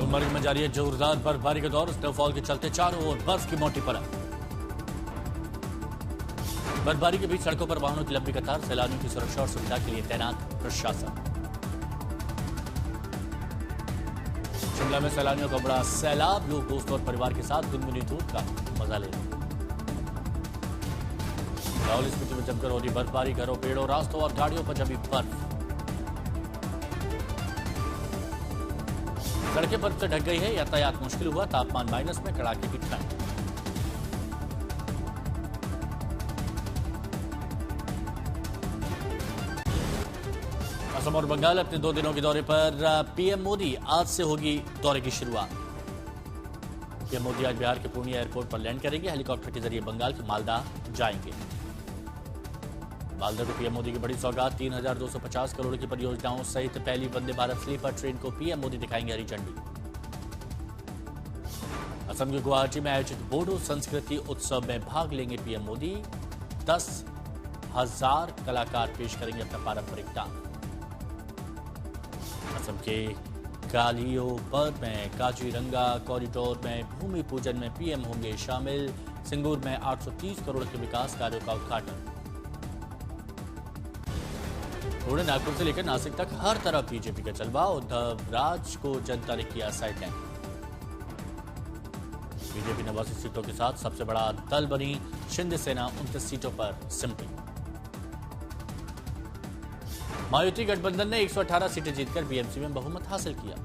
गुलमर्ग में जारी है जोरदार बर्फबारी का दौर। स्नोफॉल के चलते चारों ओर बर्फ की मोटी परत। बर्फबारी के बीच सड़कों पर वाहनों की लंबी कतार। सैलानियों की सुरक्षा और सुविधा के लिए तैनात प्रशासन। शिमला में सैलानियों का बड़ा सैलाब। लोग दोस्तों और परिवार के साथ गुनगुनी धूप का मजा ले रहे हैं। लाहौल स्पीति में जमकर हो रही बर्फबारी। घरों, पेड़ों, रास्तों और गाड़ियों पर जमी बर्फ। सड़कें बर्फ से ढक गई है। यातायात मुश्किल हुआ। तापमान माइनस में, कड़ाके की ठंड। असम और बंगाल अपने 2 दिनों के दौरे पर। पीएम मोदी आज से होगी दौरे की शुरुआत। पीएम मोदी आज बिहार के पूर्णिया एयरपोर्ट पर लैंड करेंगे। हेलीकॉप्टर के जरिए बंगाल के मालदा जाएंगे। मालदा को पीएम मोदी की बड़ी सौगात। 3,250 करोड़ की परियोजनाओं सहित पहली वंदे भारत स्लीपर ट्रेन को पीएम मोदी दिखाएंगे हरी झंडी। असम के गुवाहाटी में आयोजित बोडो संस्कृति उत्सव में भाग लेंगे पीएम मोदी। 10,000 कलाकार पेश करेंगे अपना पारंपरिक डांस। असम के गालियोबर्ग में काजीरंगा कॉरिडोर में भूमि पूजन में पीएम होंगे शामिल। सिंगूर में 830 करोड़ के विकास कार्यों का उद्घाटन। उन्होंने नागपुर से लेकर नासिक तक हर तरफ बीजेपी का जलवा। उद्धव राज को जनता ने किया साइडलाइन। बीजेपी 89 सीटों के साथ सबसे बड़ा दल बनी। शिंदे सेना 29 सीटों पर सिमटी। महायुति गठबंधन ने 118 सीटें जीतकर बीएमसी में बहुमत हासिल किया।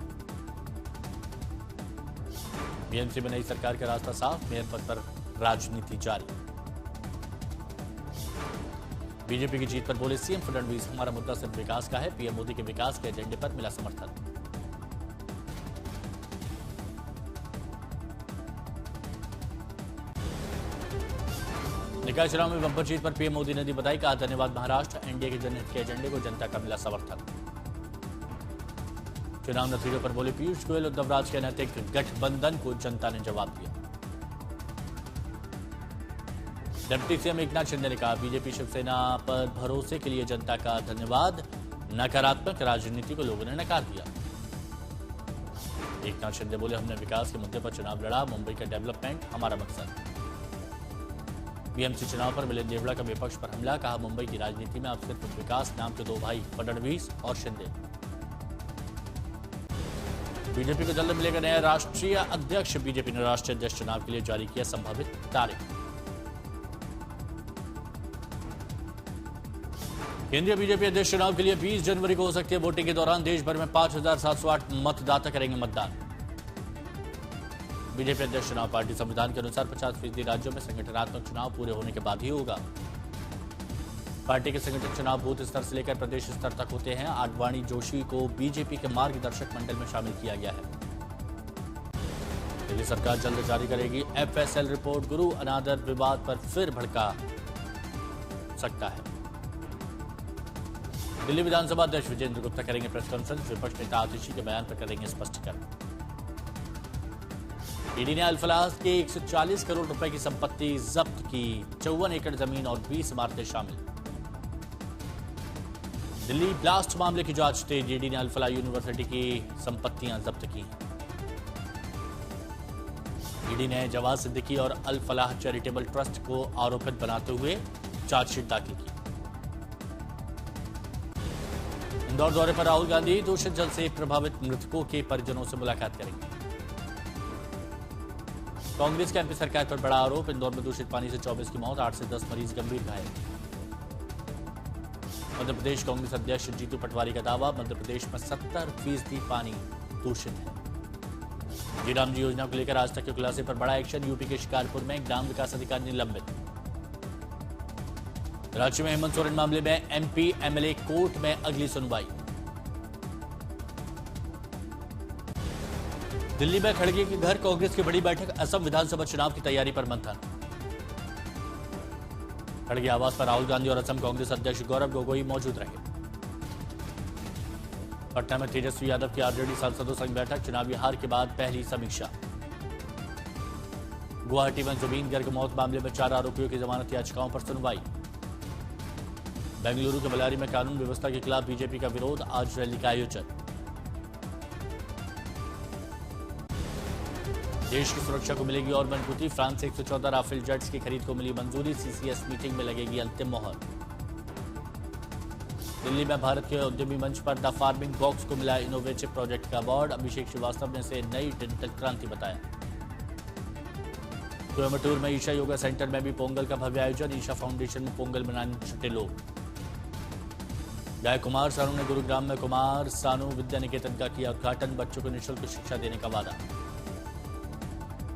बीएमसी में नई सरकार का रास्ता साफ। मेयर पद पर राजनीति जारी। बीजेपी की जीत पर बोले सीएम फडणवीस, हमारा मुद्दा सिर्फ विकास का है। पीएम मोदी के विकास के एजेंडे पर मिला समर्थन। निकाय चुनाव में बंपर जीत पर पीएम मोदी ने दी बधाई। कहा धन्यवाद महाराष्ट्र, एनडीए के जनहित के एजेंडे को जनता का मिला समर्थन। चुनाव नतीजों पर बोले पीयूष गोयल, उद्धव राज के नैतिक गठबंधन को जनता ने जवाब दिया। डिप्टी सीएम एकनाथ शिंदे ने कहा बीजेपी शिवसेना पर भरोसे के लिए जनता का धन्यवाद। नकारात्मक राजनीति को लोगों ने नकार दिया। एकनाथ शिंदे बोले हमने विकास के मुद्दे पर चुनाव लड़ा। मुंबई का डेवलपमेंट हमारा मकसद। बीएमसी चुनाव पर मिलिंद देवड़ा का विपक्ष पर हमला। कहा मुंबई की राजनीति में अब सिर्फ विकास नाम के 2 भाई फडणवीस और शिंदे। बीजेपी को जल्द मिलेगा नया राष्ट्रीय अध्यक्ष। बीजेपी ने राष्ट्रीय अध्यक्ष चुनाव के लिए जारी किया संभावित तारीख। केंद्रीय बीजेपी अध्यक्ष चुनाव के लिए 20 जनवरी को हो सकती है वोटिंग। के दौरान देश भर में 5,708 मतदाता करेंगे मतदान। बीजेपी अध्यक्ष चुनाव पार्टी संविधान के अनुसार 50% राज्यों में संगठनात्मक चुनाव पूरे होने के बाद ही होगा। पार्टी के संगठन चुनाव बूथ स्तर से लेकर प्रदेश स्तर तक होते हैं। आडवाणी जोशी को बीजेपी के मार्गदर्शक मंडल में शामिल किया गया है। दिल्ली सरकार जल्द जारी करेगी एफएसएल रिपोर्ट। गुरु अनादर विवाद पर फिर भड़का सकता है। दिल्ली विधानसभा अध्यक्ष विजेंद्र गुप्ता करेंगे प्रेस कॉन्फ्रेंस। विपक्ष नेता आतिशी के बयान पर करेंगे स्पष्टीकरण। ईडी ने अल-फलाह के 140 करोड़ रुपए की संपत्ति जब्त की। 54 एकड़ जमीन और 20 इमारतें शामिल। दिल्ली ब्लास्ट मामले की जांच तेज। ईडी ने अल-फलाह यूनिवर्सिटी की संपत्तियां जब्त की। ईडी ने जवाद सिद्दीकी और अल-फलाह चैरिटेबल ट्रस्ट को आरोपित बनाते हुए चार्जशीट दाखिल की। इंदौर दौरे पर राहुल गांधी दूषित जल से प्रभावित मृतकों के परिजनों से मुलाकात करेंगे। कांग्रेस के एमपी सरकार पर बड़ा आरोप। इंदौर में दूषित पानी से 24 की मौत, 8 से 10 मरीज गंभीर घायल। मध्य प्रदेश कांग्रेस अध्यक्ष जीतू पटवारी का दावा, मध्य प्रदेश में 70% पानी दूषित है। जी राम जी योजना को लेकर आज तक के खुलासे पर बड़ा एक्शन। यूपी के शिकारपुर में ग्राम विकास अधिकारी निलंबित। राज्य में हेमंत सोरेन मामले में एमपी एमएलए कोर्ट में अगली सुनवाई। दिल्ली में खड़गे के घर कांग्रेस की बड़ी बैठक। असम विधानसभा चुनाव की तैयारी पर मंथन। खड़गे आवास पर राहुल गांधी और असम कांग्रेस अध्यक्ष गौरव गोगोई मौजूद रहे। पटना में तेजस्वी यादव की आरजेडी सांसदों संग बैठक। चुनावी हार के बाद पहली समीक्षा। गुवाहाटी में जुबीन गर्ग मौत मामले में 4 आरोपियों की जमानत याचिकाओं पर सुनवाई। बेंगलुरु के बल्लारी में कानून व्यवस्था के खिलाफ बीजेपी का विरोध। आज रैली का आयोजन। देश की सुरक्षा को मिलेगी और मजबूती। फ्रांस से 114 राफेल जेट्स की खरीद को मिली मंजूरी। सीसीएस मीटिंग में लगेगी अंतिम मोहर। दिल्ली में भारत के उद्यमी मंच पर द फार्मिंग बॉक्स को मिला इनोवेटिव प्रोजेक्ट का अवार्ड। अभिषेक श्रीवास्तव ने इसे नई डिजिटल क्रांति बताया। कोयम्बटूर में ईशा योगा सेंटर में भी पोंगल का भव्य आयोजन। ईशा फाउंडेशन में पोंगल मनाने जुटे लोग। गाय कुमार सानू ने गुरुग्राम में कुमार सानू विद्या निकेतन का किया उद्घाटन। बच्चों को निःशुल्क शिक्षा देने का वादा।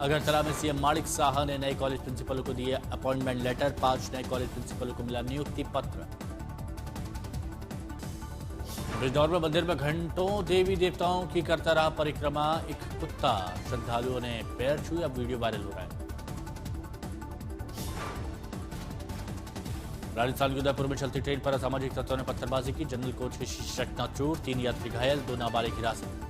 अगरतला में सीएम माणिक साहा ने नए कॉलेज प्रिंसिपलों को दिए अपॉइंटमेंट लेटर। 5 नए कॉलेज प्रिंसिपलों को मिला नियुक्ति पत्र। बिजनौर में मंदिर में घंटों देवी देवताओं की करता रहा परिक्रमा एक कुत्ता। श्रद्धालुओं ने पैर छुए, अब वीडियो वायरल हो रहा है। राजस्थान के उदयपुर में चलती ट्रेन पर असामाजिक तत्वों ने पत्थरबाजी की। जनरल कोच की चकनाचूर। 3 यात्री घायल, 2 नाबालिग हिरासत।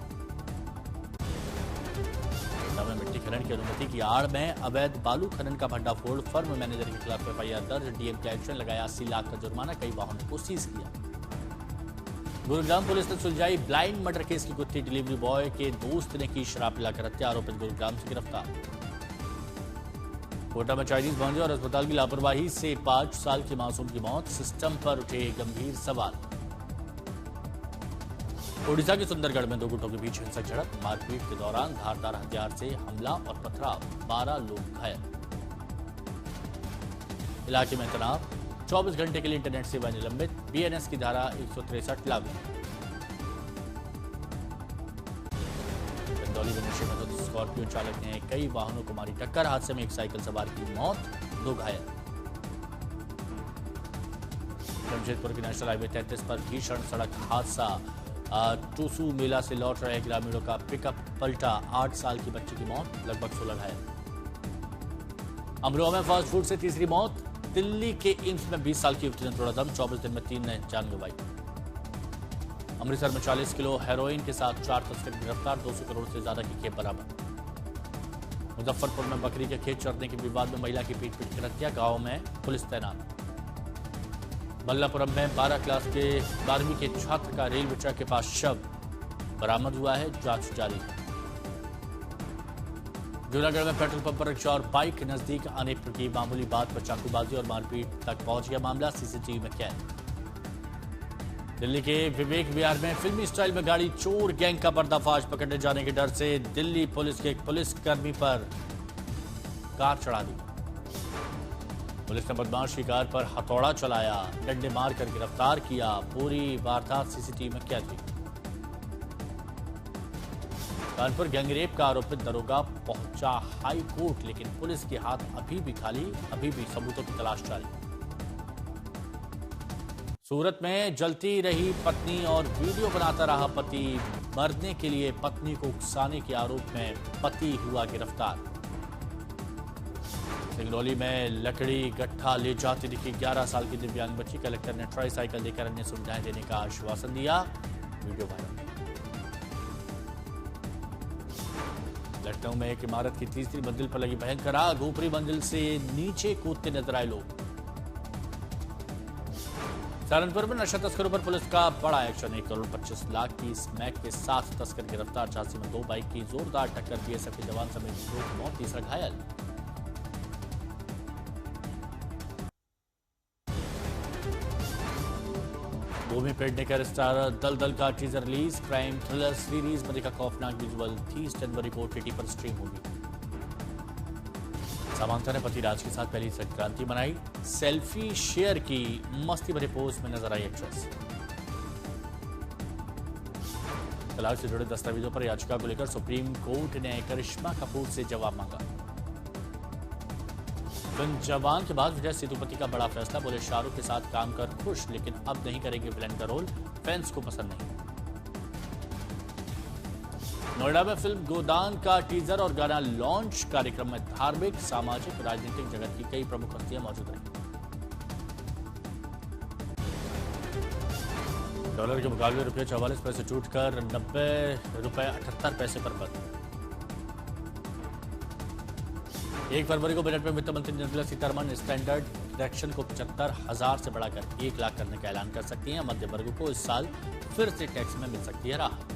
में मिट्टी खनन की अनुमति की आड़ में अवैध बालू खनन का भंडाफोड़। फर्म मैनेजर के खिलाफ एफआईआर दर्ज। डीएम का एक्शन लगाया 80 लाख का जुर्माना। कई वाहनों को सीज किया। गुरुग्राम पुलिस ने सुलझाई ब्लाइंड मर्डर केस की गुत्थी। डिलीवरी बॉय के दोस्त ने की शराब पिलाकर हत्या। आरोपित गुरुग्राम से गिरफ्तार। कोटा में चाइनीज भांजे और अस्पताल की लापरवाही से 5 साल की मासूम की मौत। सिस्टम पर उठे गंभीर सवाल। ओडिशा के सुंदरगढ़ में 2 गुटों के बीच हिंसक झड़प। मारपीट के दौरान धारदार हथियार से हमला और पथराव। 12 लोग घायल। इलाके में तनाव। 24 घंटे के लिए इंटरनेट सेवा निलंबित। बीएनएस की धारा 163 लागू। चंदौली में नशे में धुत स्कॉर्पियो चालक ने कई वाहनों को मारी टक्कर। हादसे में एक साइकिल सवार की मौत, 2 घायल। जमशेदपुर की नेशनल हाईवे 33 पर भीषण सड़क हादसा। टूसू मेला से लौट रहे ग्रामीणों का पिकअप पलटा। 8 साल की बच्ची की मौत, लगभग 16 घायल। अमरोहा में फास्ट फूड से तीसरी मौत। दिल्ली के एम्स में 20 साल की युवती ने तोड़ा दम। 24 दिन में 3 ने जान गंवाई। अमृतसर में 40 किलो हेरोइन के साथ 4 तस्कर गिरफ्तार। 200 करोड़ से ज्यादा की खेप बरामद। मुजफ्फरपुर में बकरी के खेत चरने के विवाद में महिला की पीट कर हत्या। गांव में पुलिस तैनात। बल्लापुरम में 12 क्लास के 12वीं के छात्र का रेलवे ट्रैक के पास शव बरामद हुआ है। जांच जारी है। जूनागढ़ में पेट्रोल पंप पर रिक्शा और बाइक नजदीक आने पर की मामूली बात पर चाकूबाजी और मारपीट तक पहुंच गया मामला। सीसीटीवी में कैद। दिल्ली के विवेक विहार में फिल्मी स्टाइल में गाड़ी चोर गैंग का पर्दाफाश। पकड़े जाने के डर से दिल्ली पुलिस के एक पुलिसकर्मी पर कार चढ़ा दी। पुलिस ने बदमाश की कार पर हथौड़ा चलाया, डंडे मारकर गिरफ्तार किया। पूरी वारदात सीसीटीवी में कैद हुई। कानपुर गैंगरेप का आरोपित दरोगा पहुंचा हाई कोर्ट, लेकिन पुलिस के हाथ अभी भी खाली। अभी भी सबूतों की तलाश जारी। सूरत में जलती रही पत्नी और वीडियो बनाता रहा पति। मरने के लिए पत्नी को उकसाने के आरोप में पति हुआ गिरफ्तार। सिंगरौली में लकड़ी गट्ठा ले जाती दिखी 11 साल की दिव्यांग बच्ची। कलेक्टर ने ट्राई साइकिल देकर अन्य सुविधाएं देने का आश्वासन दिया। Video viral. लखनऊ में एक इमारत की 3री मंजिल पर लगी भयंकर आग। ऊपरी मंजिल से नीचे कूदते नजर आए लोग। सहारनपुर में नशा तस्करों पर पुलिस का बड़ा एक्शन। 1 करोड़ 25 लाख की स्मैक के 7 तस्कर गिरफ्तार। झांसी में 2 बाइक की जोरदार टक्कर। बीएसएफ के जवान समेत 2 की मौत, 3 घायल। भूमि पेडनेकर स्टार दलदल का teaser release. Crime thriller series में देखा खौफनाक विजुअल। 30 जनवरी को ओटीटी पर स्ट्रीम होगी। समांथा ने पति राज के साथ पहली संक्रांति मनाई। सेल्फी शेयर की। मस्ती भरे पोस्ट में नजर आई एक्ट्रेस। तलाक से जुड़े दस्तावेजों पर याचिका को लेकर सुप्रीम कोर्ट ने करिश्मा कपूर से जवाब मांगा। फिल्म जवान के बाद विजय सेतुपति का बड़ा फैसला। बोले शाहरुख के साथ काम कर खुश, लेकिन अब नहीं करेंगे विलेन का रोल। फैंस को पसंद नहीं। नोएडा में फिल्म गोदान का टीजर और गाना लॉन्च। कार्यक्रम में धार्मिक, सामाजिक, राजनीतिक जगत की कई प्रमुख हस्तियां मौजूद रहीं। डॉलर के मुकाबले रुपये 44 पैसे टूटकर 90 रुपये 78 पैसे पर बंद। 1 फरवरी को बजट में वित्त मंत्री निर्मला सीतारमण स्टैंडर्ड डिडक्शन को 75,000 से बढ़ाकर 1 लाख करने का ऐलान कर सकती हैं। मध्य वर्ग को इस साल फिर से टैक्स में मिल सकती है राहत।